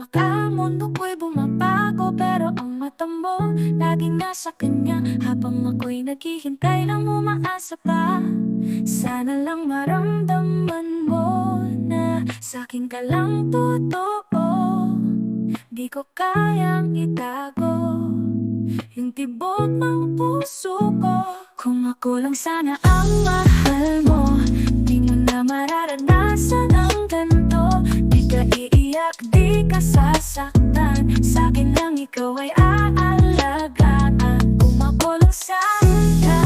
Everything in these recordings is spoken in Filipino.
Hamak ang mundo ko'y bumabago, pero ang mata mo laging nasa kanya. Habang ako'y naghihintay lang umaasa pa, sana lang maramdaman mo na sa'kin ka lang totoo. Di ko kayang itago yung tibok ng puso ko. Kung ako lang sana ang mahal mo, di mo na mararanasan ang ganito. Di ka iiyak, di ka sasaktan, sa'kin lang ikaw ay aalagaan. Kung ako lang sana,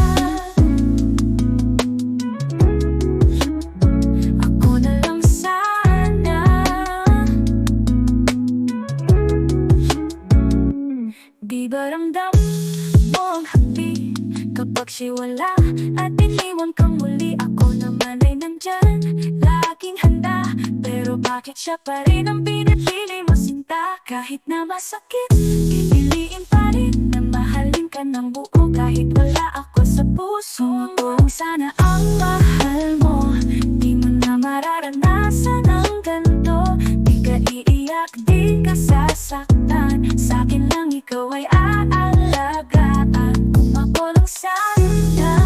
ako na lang sana. Di ba ramdam mo ang happy kapag siya wala at iniwan kang muli? Ako naman ay nandyan, laging handa, pero bakit siya pa rin ang pinipili mo sinta? Kahit na masakit, pipiliin pa rin na mahalin ka ng buo. Kahit wala ako sa puso, kung sana ang mahal mo, di mo na mararanasan ang ganito. Di ka iiyak, di ka sasaktan, sa'kin lang ikaw ay aalagaan. Kung ako lang sana,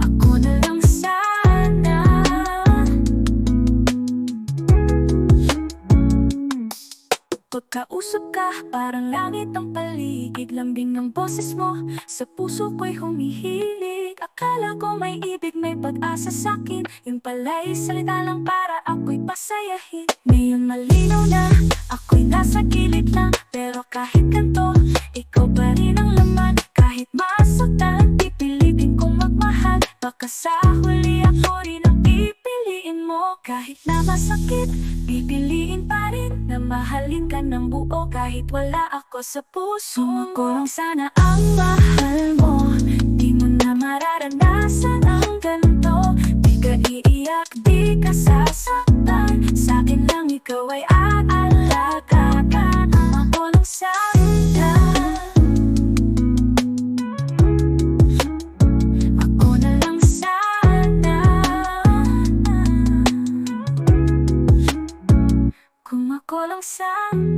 ako na lang sana. Pagkausap ka, parang langit ang paligid. Lambing ng boses mo, sa puso ko'y humihilig. Akala ko may ibig, may pag-asa sa'kin, yun pala'y salita lang para ako'y pasayahin. Ngayon malinaw na, ako'y nasa gilid lang, pero kahit ganito, ikaw pa rin ang laman. Kahit masaktan, pipilitin kong magmahal, baka sa huli ako rin ang pipiliin mo. Kahit na masakit, pipiliin pa rin na mahalin ka ng buo. Kahit wala ako sa puso, ako lang sana ang mahal mo. Di mo na mararanasan ang ganito. Di ka iiyak, di ka sasaktan, sa'kin lang ikaw ay aalagaan. Ako lang sana, ako na lang sana. Kung ako lang sana.